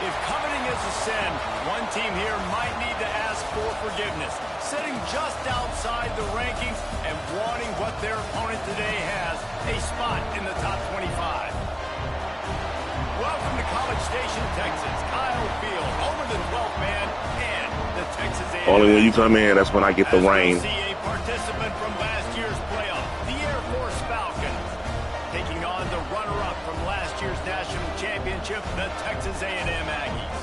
If coveting is a sin, one team here might need to ask for forgiveness, sitting just outside the rankings and wanting what their opponent today has, a spot in the top 25. Welcome to College Station, Texas. Kyle Field, over the 12th man, and the Texas A&M. Only when you come in, that's when I get the rain. See a participant from last year's playoff, the Air Force Falcons, taking on the runner-up from last year's national championship, the Texas A&M Aggies.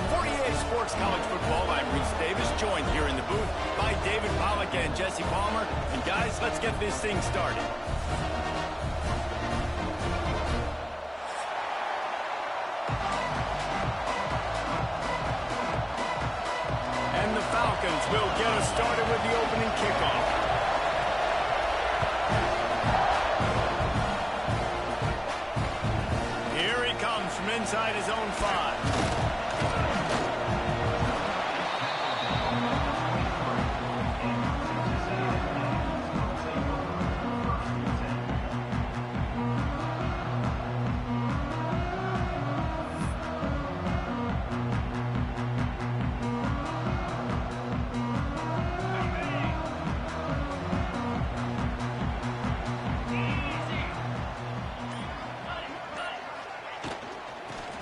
48 Sports College Football, I'm Reese Davis, joined here in the booth by David Pollack and Jesse Palmer. And guys, let's get this thing started. And the Falcons will get us started with the opening kickoff. Here he comes from inside his own 5.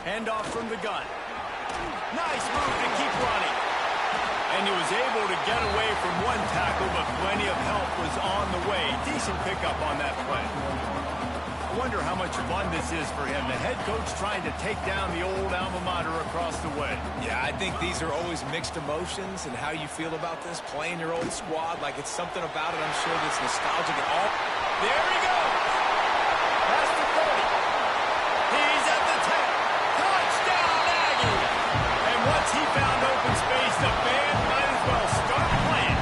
Handoff from the gun. Nice move to keep running. And he was able to get away from one tackle, but plenty of help was on the way. Decent pickup on that play. I wonder how much fun this is for him. The head coach trying to take down the old alma mater across the way. Yeah, I think these are always mixed emotions, and how you feel about this, playing your old squad, like it's something about it, I'm sure, that's nostalgic and all. There he goes. Past the 30. He's at the 10. Touchdown, Aggie. And once he found open space, the band might as well start playing.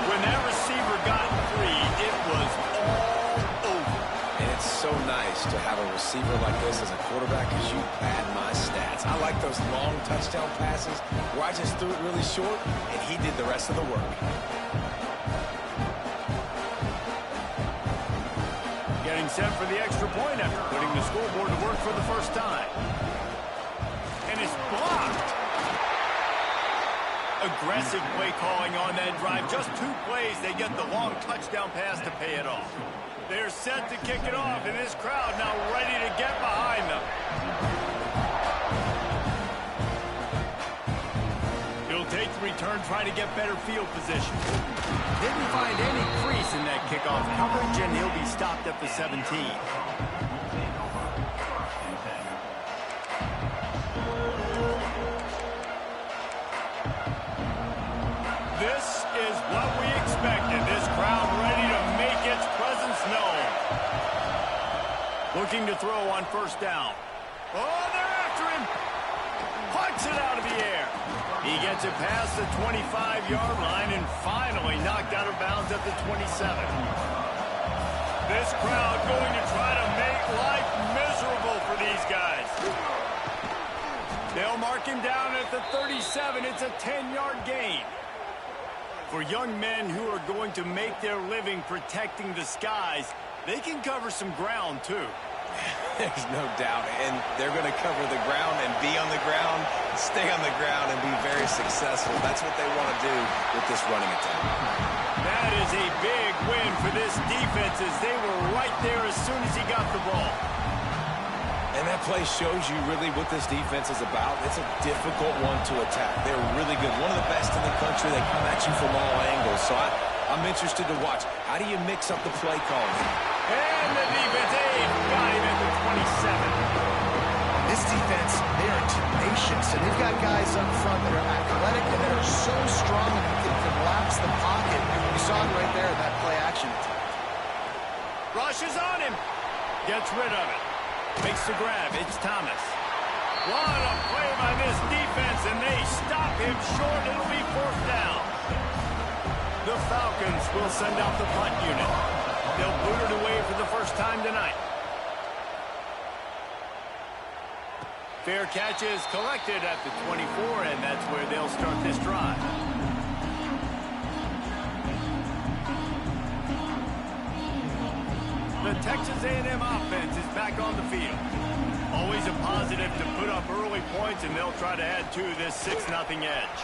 When that receiver got free, it was all over. And it's so nice to have a receiver like this as a quarterback, because you pad my stats. I like those long touchdown passes where I just threw it really short, and he did the rest of the work. Getting set for the extra point after putting the scoreboard to work for the first time. And it's blocked. Aggressive play calling on that drive. Just 2 plays, they get the long touchdown pass to pay it off. They're set to kick it off, and this crowd now ready to get behind them. He'll take the return, try to get better field position. Didn't find any crease in that kickoff coverage, and he'll be stopped at the 17. This is what we expected. This crowd ready to make its presence known. Looking to throw on first down. Oh, they're after him. Punts it out of the air. He gets it past the 25-yard line and finally knocked out of bounds at the 27. This crowd going to try to make life miserable for these guys. They'll mark him down at the 37. It's a 10-yard gain. For young men who are going to make their living protecting the skies, they can cover some ground too. There's no doubt, and they're going to cover the ground and be on the ground, stay on the ground, and be very successful. That's what they want to do with this running attack. That is a big win for this defense, as they were right there as soon as he got the ball. And that play shows you really what this defense is about. It's a difficult one to attack. They're really good. One of the best in the country. They come at you from all angles. So I'm interested to watch. How do you mix up the play calling? And the defense got him at the 27. This defense, they are tenacious, and they've got guys up front that are athletic and that are so strong and can collapse the pocket. You saw it right there in that play action attempt. Rushes on him. Gets rid of it. Makes the grab. It's Thomas. What a play by this defense, and they stop him short. It'll be 4th down. The Falcons will send out the punt unit. They'll boot it away for the first time tonight. Fair catch is collected at the 24, and that's where they'll start this drive. The Texas A&M offense is back on the field. Always a positive to put up early points, and they'll try to add to this 6-0 edge.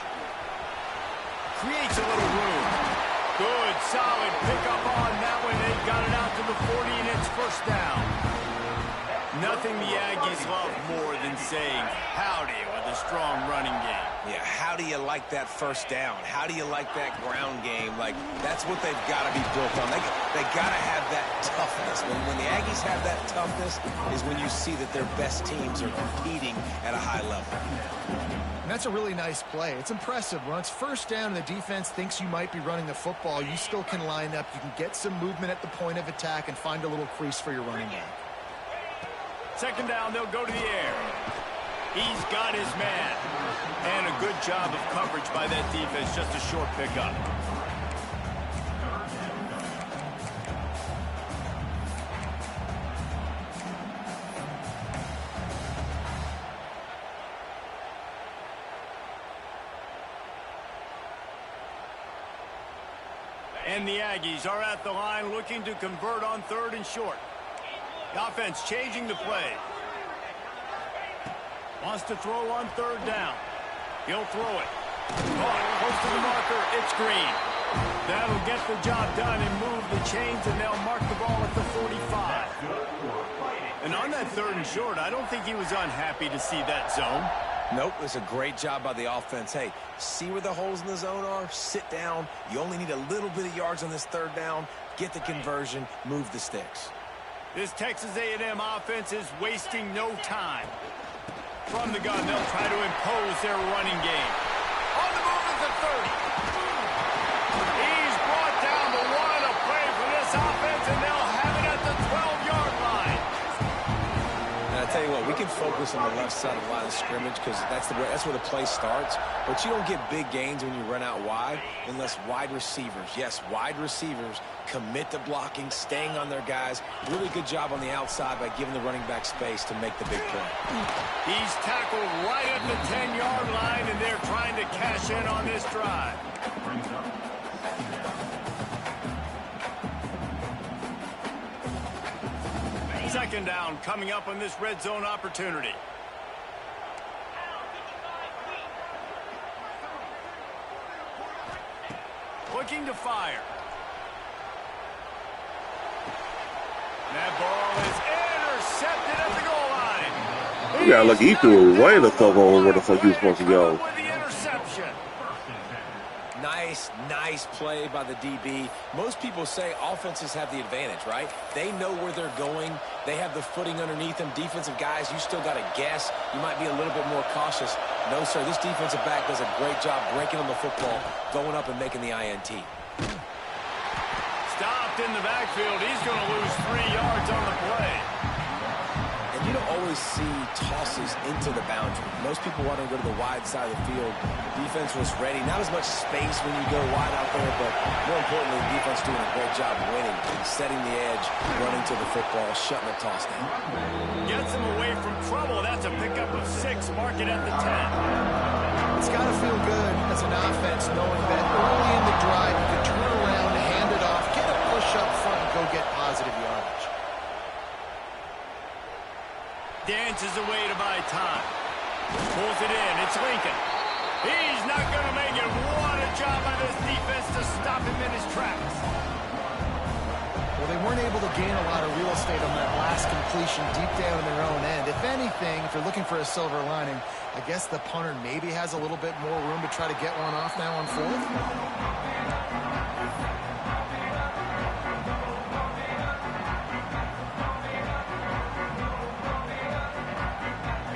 Creates a little room. Good, solid pickup on that one. They've got it out to the 40, and it's first down. Nothing the Aggies love more than saying howdy with a strong running game. Yeah, how do you like that first down? How do you like that ground game? Like, that's what they've got to be built on. They got to have that toughness. When the Aggies have that toughness is when you see that their best teams are competing at a high level. And that's a really nice play. It's impressive. When it's first down and the defense thinks you might be running the football, you still can line up. You can get some movement at the point of attack and find a little crease for your running back. Second down, they'll go to the air. He's got his man. And a good job of coverage by that defense. Just a short pickup. And the Aggies are at the line looking to convert on 3rd and short. The offense changing the play. Wants to throw on 3rd down. He'll throw it. Caught close to the marker. It's Green. That'll get the job done and move the chains, and they'll mark the ball at the 45. And on that 3rd and short, I don't think he was unhappy to see that zone. Nope, it's a great job by the offense. Hey, see where the holes in the zone are? Sit down. You only need a little bit of yards on this 3rd down. Get the conversion. Move the sticks. This Texas A&M offense is wasting no time. From the gun, they'll try to impose their running game. On the move is the 30. He's brought down the 1 a play for this offense, and they'll have it at the 12-yard line. And I tell you what, we can focus on the left side of the line of scrimmage because that's where the play starts. But you don't get big gains when you run out wide unless wide receivers, yes, wide receivers, commit to blocking, staying on their guys. Really good job on the outside by giving the running back space to make the big play. He's tackled right at the 10-yard line, and they're trying to cash in on this drive. Second down coming up on this red zone opportunity. Looking to fire. That ball is intercepted at the goal line. You gotta look, he threw away the fuck over where the fuck he was supposed to go. With the interception. Nice play by the DB. Most people say offenses have the advantage, right? They know where they're going. They have the footing underneath them. Defensive guys, you still got to guess. You might be a little bit more cautious. No, sir, this defensive back does a great job breaking on the football, going up and making the INT. Stopped in the backfield. He's going to lose 3 yards on the play. And you don't always see tosses into the boundary. Most people want to go to the wide side of the field. Defense was ready. Not as much space when you go wide out there, but more importantly, the defense doing a great job winning, setting the edge, running to the football, shutting the toss down. Gets him away from trouble. That's a pickup of 6. Mark it at the 10. It's got to feel good as an offense knowing that early in the drive you can turn around, hand it off, get a push up front, and go get positive yardage. Dances away to buy time. Pulls it in. It's Lincoln. He's not going to make it. What a job by this defense to stop him in his tracks. Well, they weren't able to gain a lot of real estate on that last completion deep down in their own end. If anything, if you're looking for a silver lining, I guess the punter maybe has a little bit more room to try to get one off now on 4th.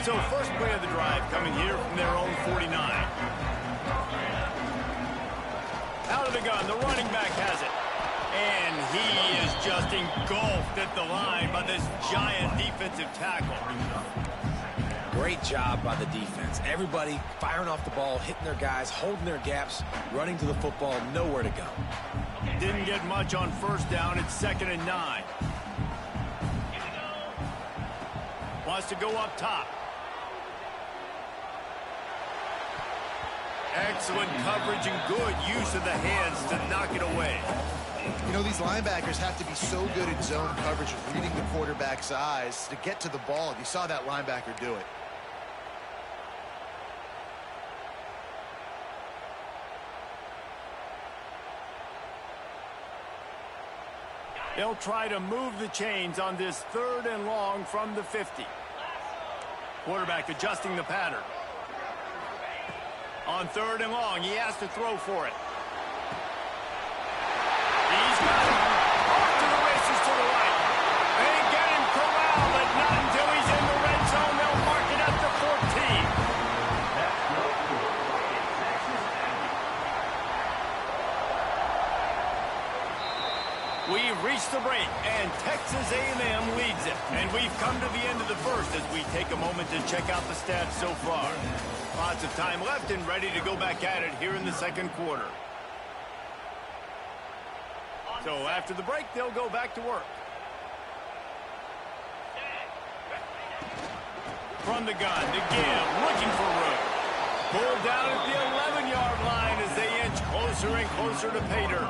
So first play of the drive coming here from their own 49. Out of the gun, the running back has it. And he is just engulfed at the line by this giant defensive tackle. Great job by the defense. Everybody firing off the ball, hitting their guys, holding their gaps, running to the football, nowhere to go. Didn't get much on first down. It's 2nd and 9. Wants to go up top. Excellent coverage and good use of the hands to knock it away. You know, these linebackers have to be so good in zone coverage, reading the quarterback's eyes to get to the ball. You saw that linebacker do it. They'll try to move the chains on this 3rd and long from the 50. Quarterback adjusting the pattern. On 3rd and long, he has to throw for it. He's got it. Off to the races to the right. They get him corralled, but not until he's in the red zone. They'll mark it at the 14. We've reached the break, and Texas A&M leads it. And we've come to the end of the first as we take a moment to check out the stats so far. Lots of time left and ready to go back at it here in the 2nd quarter. So after the break, they'll go back to work. From the gun to give, looking for room. Pulled down at the 11-yard line as they inch closer and closer to pay dirt.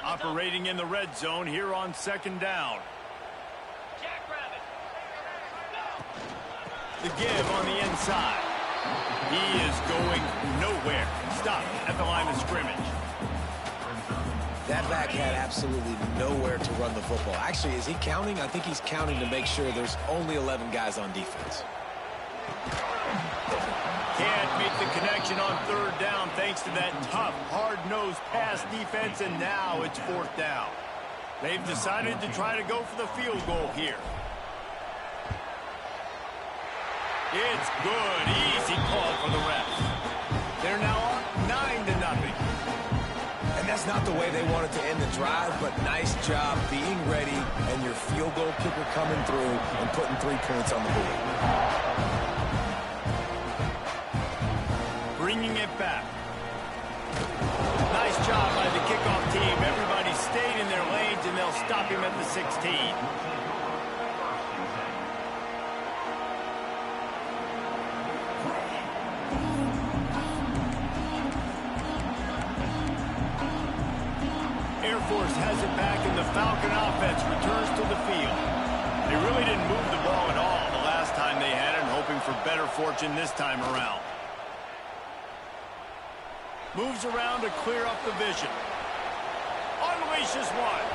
Operating in the red zone here on 2nd down. The give on the inside. He is going nowhere. Stop at the line of scrimmage. That back had absolutely nowhere to run the football. Actually, is he counting? I think he's counting to make sure there's only 11 guys on defense. Can't make the connection on 3rd down thanks to that tough, hard-nosed pass defense, and now it's 4th down. They've decided to try to go for the field goal here. It's good. Easy call for the refs. They're now up 9-0. And that's not the way they wanted to end the drive, but nice job being ready and your field goal kicker coming through and putting 3 points on the board. Bringing it back. Nice job by the kickoff team. Everybody stayed in their lanes, and they'll stop him at the 16. Air Force has it back, and the Falcon offense returns to the field. They really didn't move the ball at all the last time they had it, hoping for better fortune this time around. Moves around to clear up the vision. Unleashes one.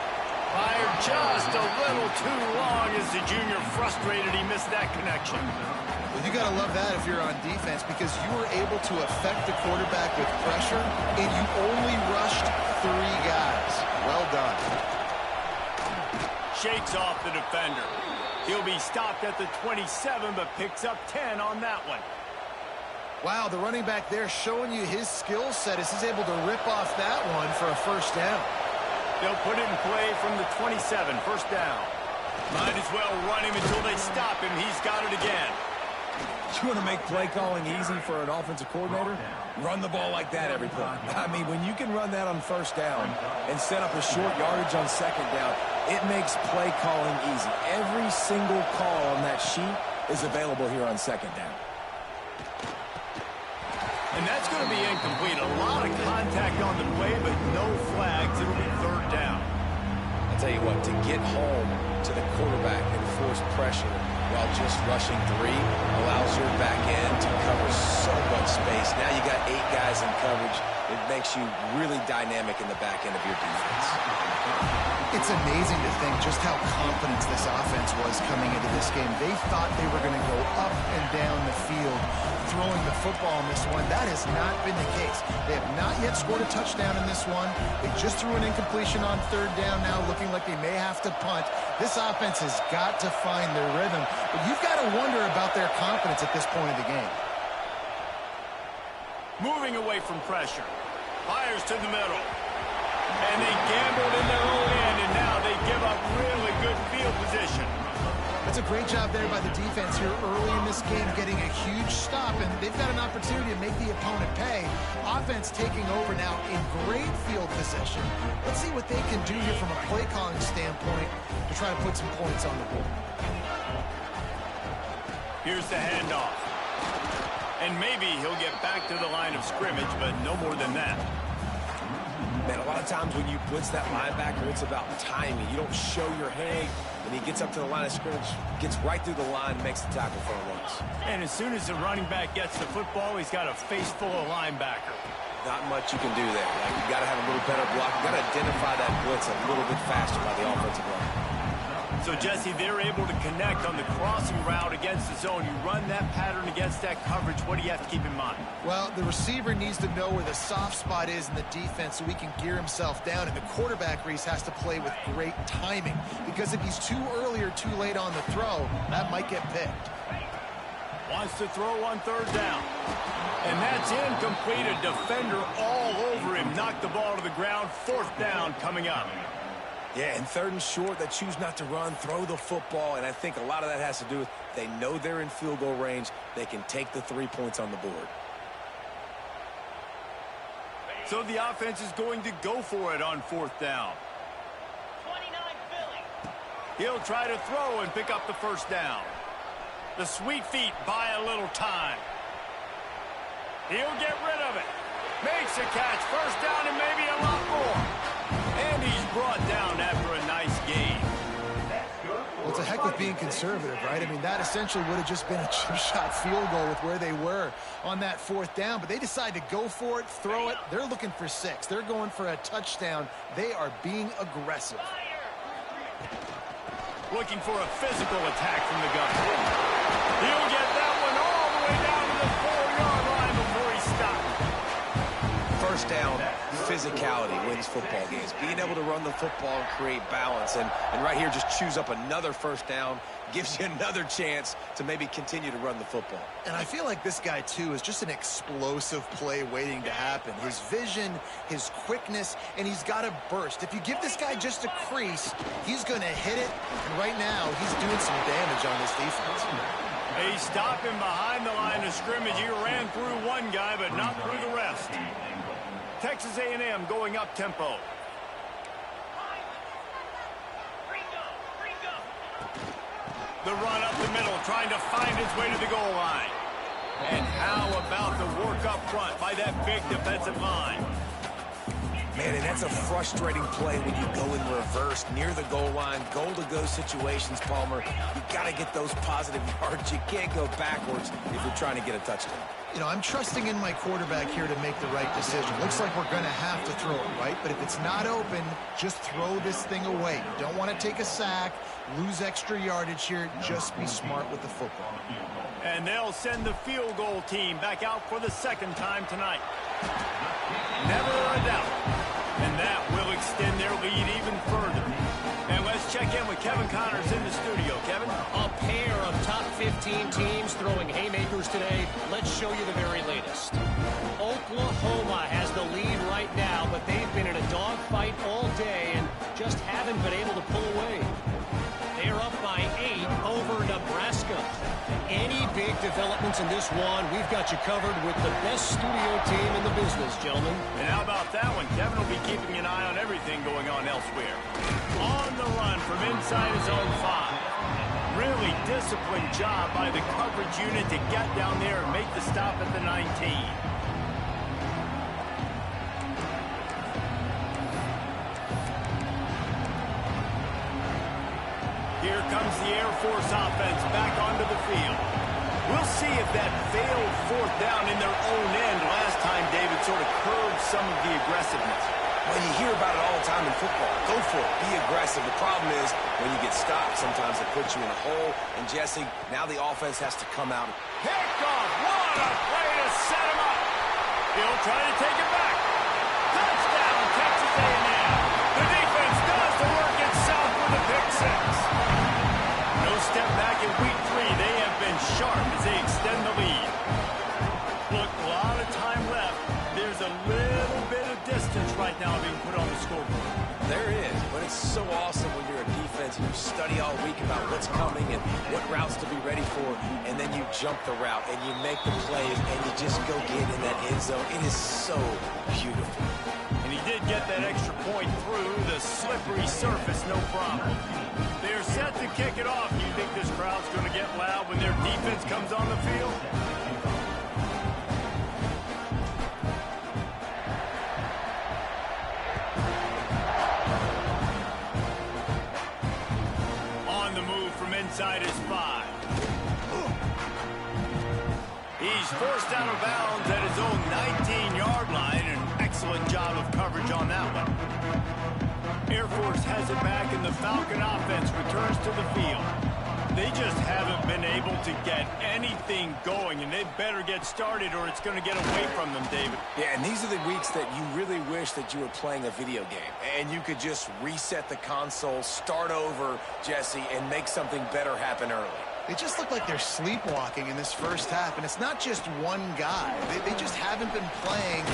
Fired just a little too long as the junior frustrated he missed that connection. Well, you got to love that if you're on defense because you were able to affect the quarterback with pressure, and you only rushed 3 guys. Well done. Shakes off the defender. He'll be stopped at the 27, but picks up 10 on that one. Wow, the running back there showing you his skill set as he's able to rip off that one for a 1st down. They'll put it in play from the 27, 1st down. Might as well run him until they stop him. He's got it again. You want to make play calling easy for an offensive coordinator? Run the ball like that every play. I mean, when you can run that on 1st down and set up a short yardage on 2nd down, it makes play calling easy. Every single call on that sheet is available here on 2nd down. And that's going to be incomplete. A lot of contact on the play, but no flags. It'll be 3rd down. I'll tell you what, to get home to the quarterback and force pressure while just rushing 3 allows your back end to cover so much space. Now you got 8 guys in coverage. It makes you really dynamic in the back end of your defense. It's amazing to think just how confident this offense was coming into this game. They thought they were going to go up and down the field throwing the football in this one. That has not been the case. They have not yet scored a touchdown in this one. They just threw an incompletion on 3rd down now, looking like they may have to punt. This offense has got to find their rhythm. But you've got to wonder about their confidence at this point of the game. Moving away from pressure. Fires to the middle. And they gambled in their own end, and now they give up really good field position. That's a great job there by the defense here early in this game, getting a huge stop, and they've got an opportunity to make the opponent pay. Offense taking over now in great field position. Let's see what they can do here from a play calling standpoint to try to put some points on the board. Here's the handoff. And maybe he'll get back to the line of scrimmage, but no more than that. Man, a lot of times when you blitz that linebacker, it's about timing. You don't show your hand, and he gets up to the line of scrimmage, gets right through the line, makes the tackle for a loss. And as soon as the running back gets the football, he's got a face full of linebacker. Not much you can do there. Like, you got to have a little better block. You got to identify that blitz a little bit faster by the offensive line. So, Jesse, they're able to connect on the crossing route against the zone. You run that pattern against that coverage. What do you have to keep in mind? Well, the receiver needs to know where the soft spot is in the defense so he can gear himself down. And the quarterback, Reese, has to play with great timing. Because if he's too early or too late on the throw, that might get picked. Wants to throw on third down. And that's incomplete. A defender all over him. Knocked the ball to the ground. Fourth down coming up. Yeah, and third and short, they choose not to run, throw the football, and I think a lot of that has to do with they know they're in field goal range. They can take the 3 points on the board. So the offense is going to go for it on fourth down. 29 Philly. He'll try to throw and pick up the first down. The sweet feet buy a little time. He'll get rid of it. Makes a catch. First down and maybe a lot more. And he's brought down after a nice gain. Well, it's a heck of being conservative, right? I mean, that essentially would have just been a chip shot field goal with where they were on that fourth down. But they decide to go for it, throw it. They're looking for 6. They're going for a touchdown. They are being aggressive. Looking for a physical attack from the gun. He'll get that one all the way down to the 4-yard line before he stopped. First down, physicality wins football games. Being able to run the football and create balance. And right here, just choose up another first down, gives you another chance to maybe continue to run the football. And I feel like this guy, too, is just an explosive play waiting to happen. His vision, his quickness, and he's got a burst. If you give this guy just a crease, he's going to hit it. And right now, he's doing some damage on this defense. He's stopping behind the line of scrimmage. He ran through one guy, but not through the rest. Texas A&M going up tempo. The run up the middle, trying to find his way to the goal line. And how about the work up front by that big defensive line? Man, and that's a frustrating play when you go in reverse near the goal line, goal-to-go situations, Palmer. You got to get those positive yards. You can't go backwards if you're trying to get a touchdown. You know, I'm trusting in my quarterback here to make the right decision. Looks like we're going to have to throw it, right? But if it's not open, just throw this thing away. You don't want to take a sack, lose extra yardage here. Just be smart with the football. And they'll send the field goal team back out for the second time tonight. Never a doubt. And that will extend their lead even further. And let's check in with Kevin Connors in the studio. Kevin? A pair of top 15 teams throwing haymakers today. Let's show you the very latest. Oklahoma has the lead right now, but they've been in a dogfight all day and just haven't been able to pull away. They're up by 8 over Nebraska. Any big developments in this one, we've got you covered with the best studio team in the business, gentlemen. And how about that one? Kevin will be keeping an eye on everything going on elsewhere. On the run from inside his own 5. Really disciplined job by the coverage unit to get down there and make the stop at the 19. Here comes the Air Force offense back onto the field. We'll see if that failed fourth down in their own end last time, David, sort of curbed some of the aggressiveness. Well, you hear about it all the time in football. Go for it. Be aggressive. The problem is when you get stopped, sometimes it puts you in a hole. And, Jesse, now the offense has to come out. Pickoff! What a play to set him up! He'll try to take it back. Touchdown, Texas A&M. The defense does the work itself with a pick 6. No step back in week 3. They have been sharp as they extend the lead. Look, a lot of time left. There's a little bit of distance right now being put on the scoreboard. There is, but it's so awesome when you're a defense defense, and you study all week about what's coming and what routes to be ready for, and then you jump the route, and you make the plays, and you just go get in that end zone. It is so beautiful. And he did get that extra point through the slippery surface, no problem. They're set to kick it off. Do you think this crowd's going to get loud when their defense comes on the field? On the move from inside his 5. He's forced out of bounds at his own 19-yard line. An excellent job of coverage on that one. Air Force has it back, and the Falcon offense returns to the field. They just haven't been able to get anything going, and they better get started or it's going to get away from them, David. Yeah, and these are the weeks that you really wish that you were playing a video game, and you could just reset the console, start over, Jesse, and make something better happen early. They just look like they're sleepwalking in this first half, and it's not just one guy. They just haven't been playing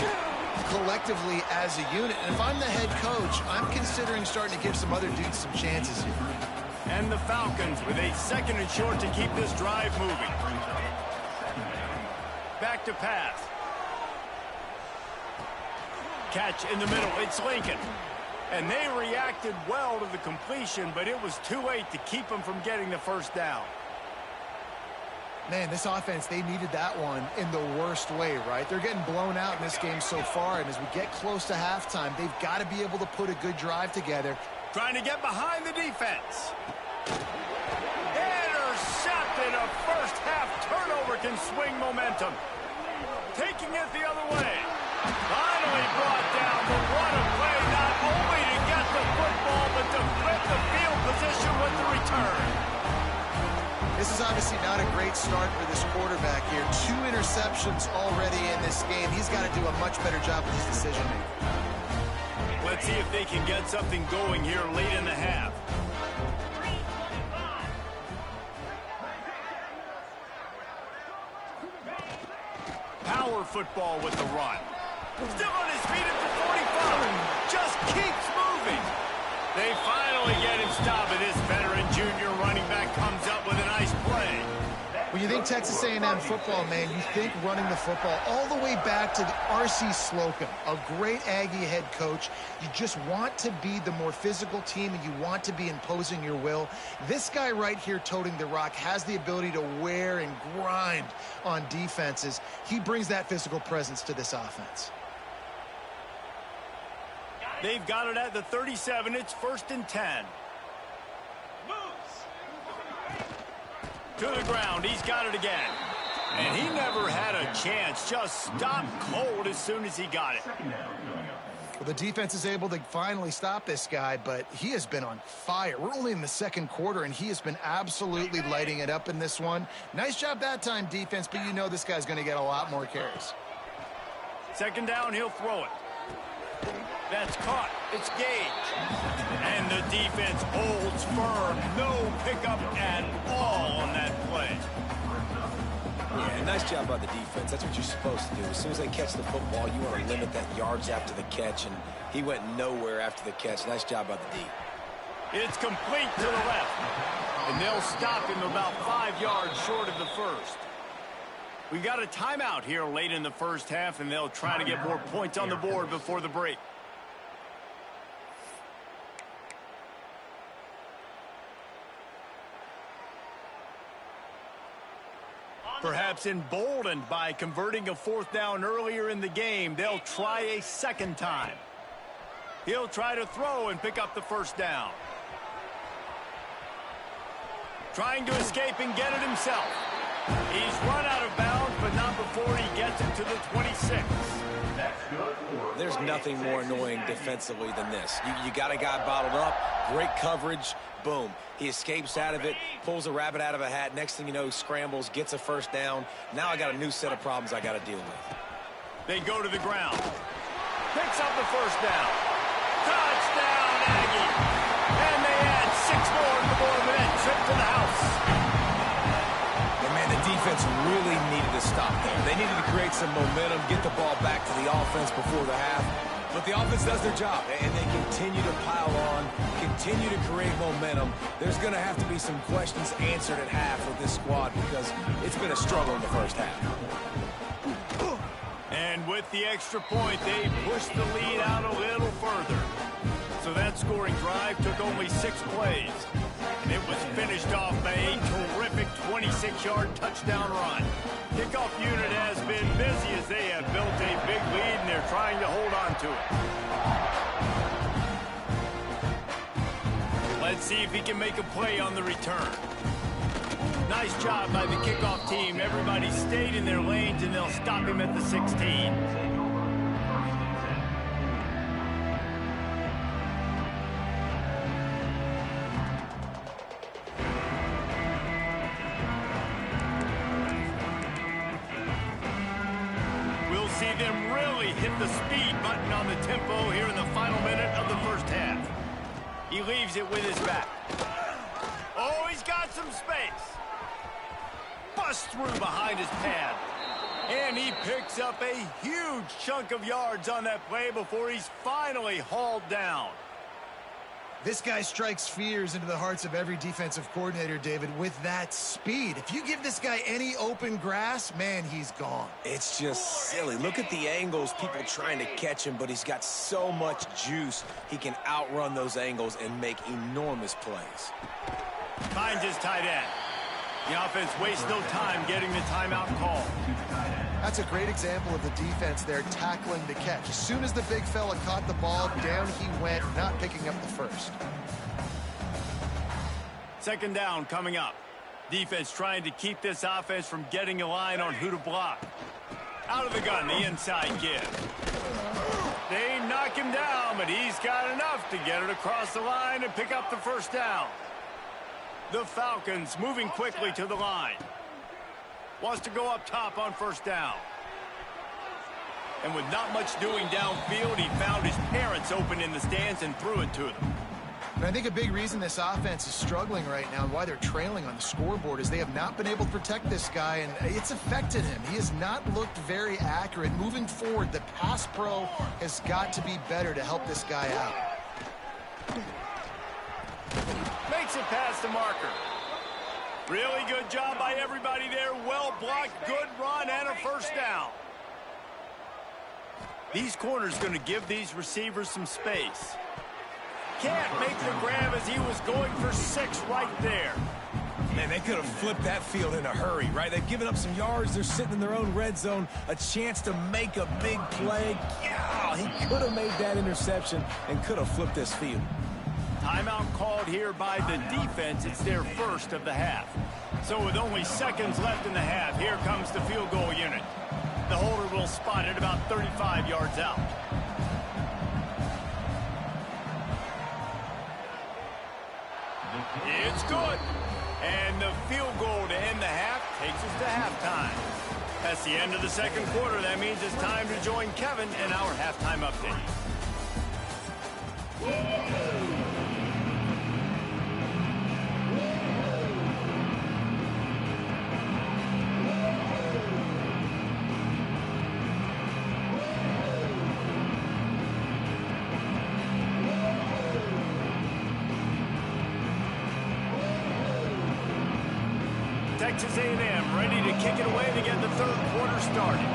collectively as a unit. And if I'm the head coach, I'm considering starting to give some other dudes some chances here. And the Falcons with a 2nd and short to keep this drive moving. Back to pass. Catch in the middle. It's Lincoln. And they reacted well to the completion, but it was too late to keep them from getting the first down. Man, this offense, they needed that one in the worst way, right? They're getting blown out in this game so far, and as we get close to halftime, they've got to be able to put a good drive together. Trying to get behind the defense. Intercepted. A first-half turnover can swing momentum. Taking it the other way. Finally brought down, but what a play, not only to get the football, but to flip the field position with the return. This is obviously not a great start for this quarterback here. 2 interceptions already in this game. He's got to do a much better job with his decision-making. Let's see if they can get something going here late in the half. Power football with the run. Still on his feet at the 45. Just keeps moving. They finally get him stopped, and this veteran junior running back comes up with a nice play. When you think Texas A&M football, man, you think running the football all the way back to the R.C. Slocum, a great Aggie head coach. You just want to be the more physical team, and you want to be imposing your will. This guy right here toting the rock has the ability to wear and grind on defenses. He brings that physical presence to this offense. They've got it at the 37. It's 1st and 10. To the ground. He's got it again. And he never had a chance. Just stopped cold as soon as he got it. Well, the defense is able to finally stop this guy, but he has been on fire. We're only in the 2nd quarter, and he has been absolutely lighting it up in this one. Nice job that time, defense, but you know this guy's going to get a lot more carries. 2nd down, he'll throw it. That's caught. It's Gage. And the defense holds firm. No pickup at all on that play. Yeah, nice job by the defense. That's what you're supposed to do. As soon as they catch the football, you want to limit that yards after the catch, and he went nowhere after the catch. Nice job by the D. It's complete to the left. And they'll stop him about 5 yards short of the first. We got a timeout here late in the first half, and they'll try to get more points on the board before the break. Perhaps emboldened by converting a 4th down earlier in the game, they'll try a 2nd time. He'll try to throw and pick up the 1st down. Trying to escape and get it himself. He's run out of bounds, but not before he gets it to the 26. There's nothing more annoying defensively than this. You got a guy bottled up, great coverage, boom. He escapes out of it, pulls a rabbit out of a hat. Next thing you know, scrambles, gets a 1st down. Now I got a new set of problems I got to deal with. They go to the ground. Picks up the 1st down. Touchdown, Aggie. And they add 6 more before the net trip to the house. And man, the defense really needed to stop there. They needed to create some momentum, get the ball back to the offense before the half. But the offense does their job, and they continue to pile on, continue to create momentum. There's going to have to be some questions answered at half with this squad because it's been a struggle in the first half. And with the extra point, they pushed the lead out a little further. So that scoring drive took only 6 plays. And it was finished off by a terrific 26-yard touchdown run. Kickoff unit has been busy as they have built a big lead, and they're trying to hold on to it. Let's see if he can make a play on the return. Nice job by the kickoff team. Everybody stayed in their lanes, and they'll stop him at the 16. See them really hit the speed button on the tempo here in the final minute of the first half. He leaves it with his back. Oh, he's got some space. Busts through behind his pad. And he picks up a huge chunk of yards on that play before he's finally hauled down. This guy strikes fears into the hearts of every defensive coordinator, David, with that speed. If you give this guy any open grass, man, he's gone. It's just silly. Look at the angles, people trying to catch him, but he's got so much juice. He can outrun those angles and make enormous plays. Finds his tight end. The offense wastes no time getting the timeout call. That's a great example of the defense there tackling the catch. As soon as the big fella caught the ball, down he went, not picking up the first. Second down coming up. Defense trying to keep this offense from getting a line on who to block. Out of the gun, the inside give. They knock him down, but he's got enough to get it across the line and pick up the first down. The Falcons moving quickly to the line. Wants to go up top on first down. And with not much doing downfield, he found his parents open in the stands and threw it to them. And I think a big reason this offense is struggling right now and why they're trailing on the scoreboard is they have not been able to protect this guy, and it's affected him. He has not looked very accurate. Moving forward, the pass pro has got to be better to help this guy out. Makes it past the marker. Really good job by everybody there. Well blocked, good run, and a first down. These corners going to give these receivers some space. Can't make the grab as he was going for 6 right there. Man, they could have flipped that field in a hurry, right? They've given up some yards. They're sitting in their own red zone. A chance to make a big play. Yeah, he could have made that interception and could have flipped this field. Timeout called here by the defense. It's their first of the half. So with only seconds left in the half, here comes the field goal unit. The holder will spot it about 35 yards out. It's good. And the field goal to end the half takes us to halftime. That's the end of the second quarter. That means it's time to join Kevin in our halftime update. Texas A&M ready to kick it away to get the third quarter started.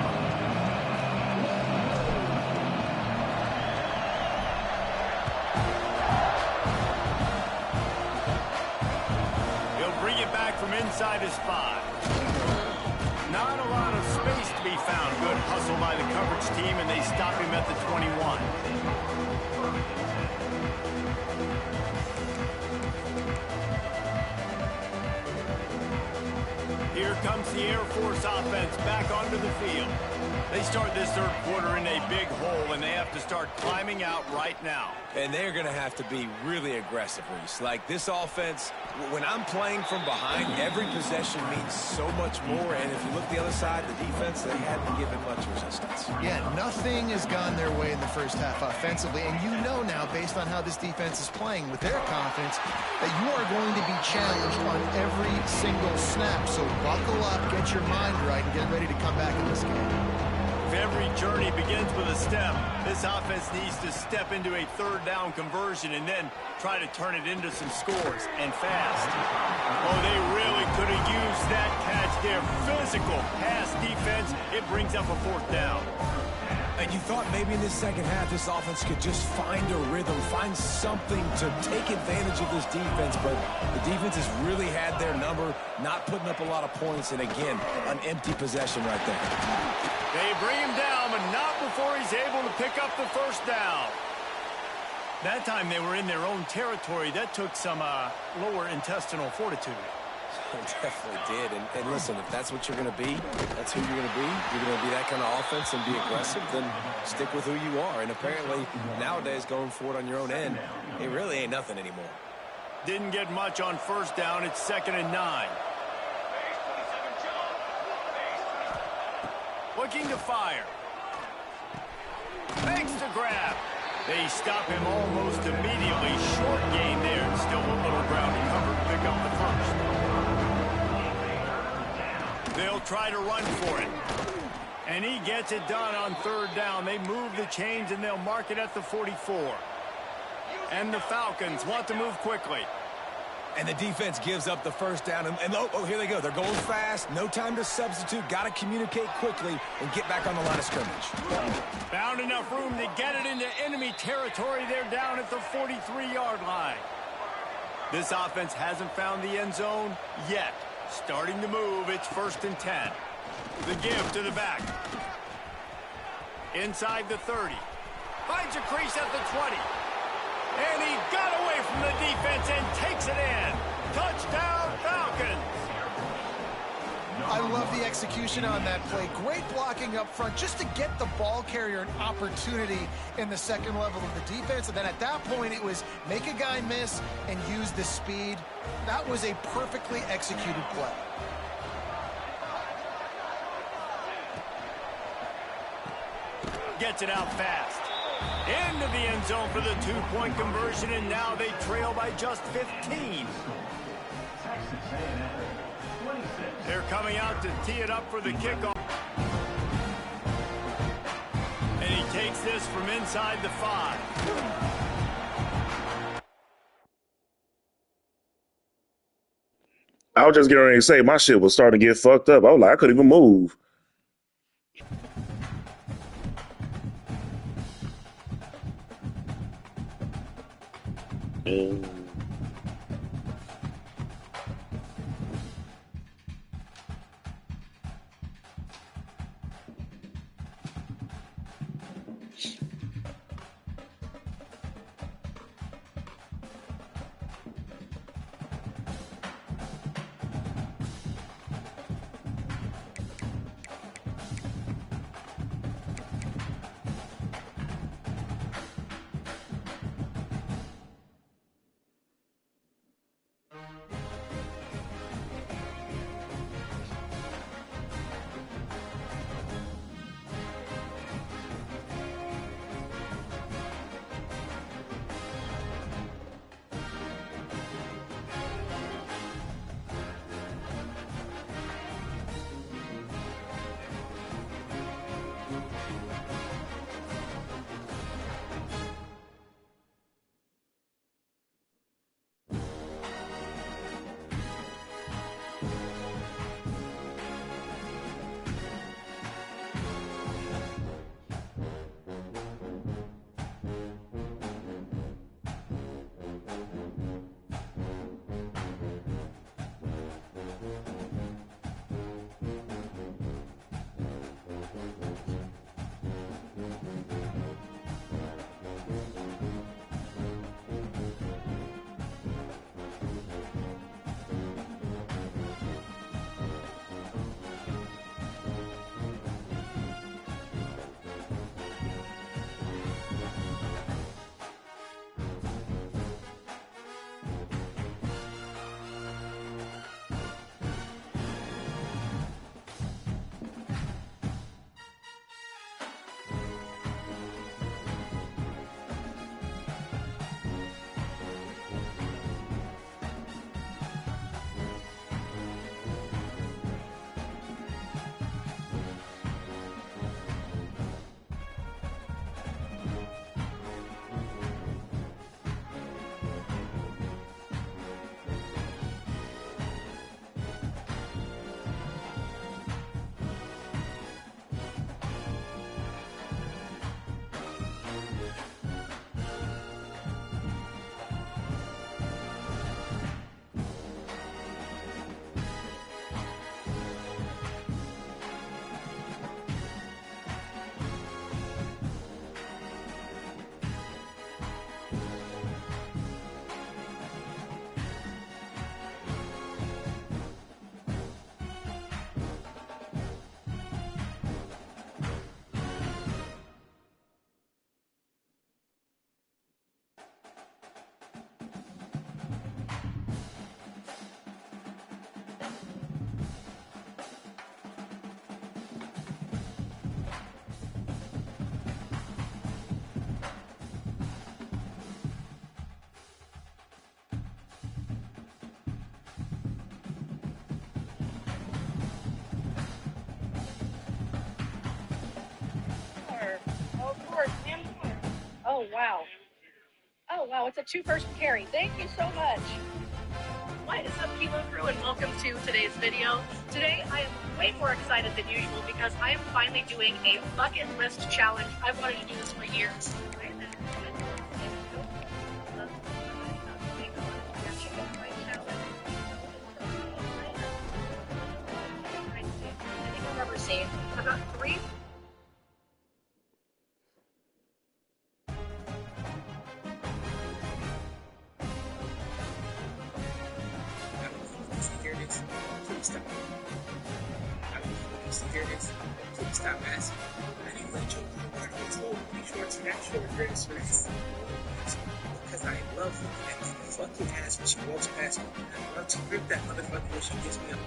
He'll bring it back from inside his 5. Not a lot of space to be found. Good hustle by the coverage team, and they stop him at the 21. Here comes the Air Force offense back onto the field. They start this third quarter in a big hole, and they have to start climbing out right now. And they're going to have to be really aggressive, Reese. Like this offense, when I'm playing from behind, every possession means so much more. And if you look the other side, the defense, they haven't given much resistance. Yeah, nothing has gone their way in the first half offensively. And you know now, based on how this defense is playing with their confidence, that you are going to be challenged on every single snap. So buckle up, get your mind right, and get ready to come back in this game. life, every journey begins with a step. This offense needs to step into a third down conversion and then try to turn it into some scores, and fast. Oh, they really could have used that catch there. Physical pass defense. It brings up a fourth down. And you thought maybe in the second half this offense could just find a rhythm, find something to take advantage of this defense, but the defense has really had their number, not putting up a lot of points, and again, an empty possession right there. They bring him down, but not before he's able to pick up the first down. That time they were in their own territory. That took some lower intestinal fortitude. It definitely did. And listen, if that's what you're going to be, that's who you're going to be. You're going to be that kind of offense and be aggressive, then stick with who you are. And apparently, nowadays, going for it on your own end, it really ain't nothing anymore. Didn't get much on first down. It's 2nd and 9. Looking to fire. Makes the grab. They stop him almost immediately. Short gain there. Still a little ground to cover to pick up the first. They'll try to run for it. And he gets it done on third down. They move the chains, and they'll mark it at the 44. And the Falcons want to move quickly. And the defense gives up the first down. And oh, here they go. They're going fast. No time to substitute. Got to communicate quickly and get back on the line of scrimmage. Found enough room to get it into enemy territory. They're down at the 43-yard line. This offense hasn't found the end zone yet. Starting to move, it's 1st and 10. The give to the back. Inside the 30. Finds a crease at the 20. And he got away from the defense and takes it in. Touchdown, Falcons. I love the execution on that play. Great blocking up front just to get the ball carrier an opportunity in the second level of the defense. And then at that point, it was make a guy miss and use the speed. That was a perfectly executed play. Gets it out fast. Into the end zone for the two-point conversion, and now they trail by just 15. They're coming out to tee it up for the kickoff. And he takes this from inside the 5. I was just getting ready to say my shit was starting to get fucked up. I was like, I couldn't even move. Oh, wow. Oh, wow, it's a 2-person carry. Thank you so much. What is up, Kilo Crew, and welcome to today's video. Today, I am way more excited than usual because I am finally doing a bucket list challenge. I've wanted to do this for years. I've ever seen. I've got 3. Hear this, please stop. I don't want you to hear this, please stop asking. I didn't let your brother get told me short to that short dress for this. Because I love looking at that fucking ass when she walks past me. I love to grip that motherfucker when she gets me up.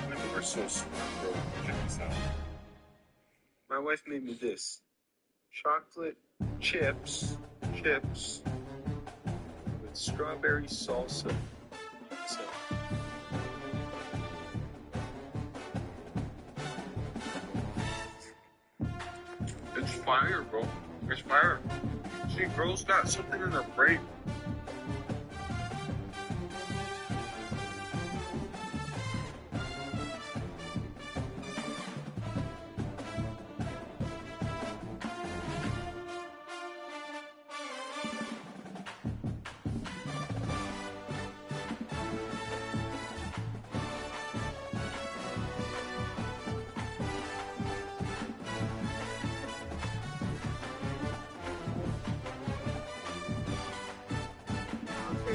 Women are so smart, bro. Check this out. My wife made me this. Chocolate chips with strawberry salsa. So, it's fire, bro. It's fire. See, girls got something in their brain.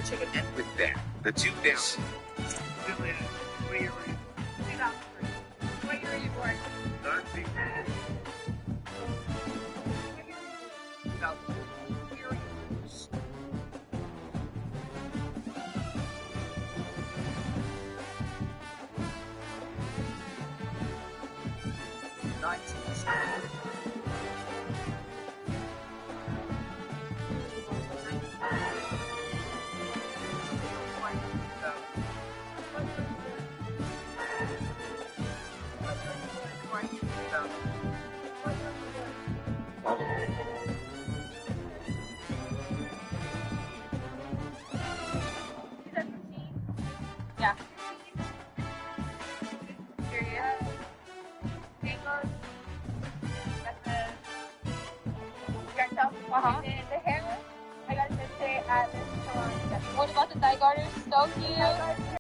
Chicken and with that, the 2 down. Julia, what year were you? 2003. What year were you born? 19. What year were you? 2002. What year were you? 19. Yeah. Here you have mangoes. Got the dress up. And the hair. I got to say at this salon. What about the thigh garters? So cute.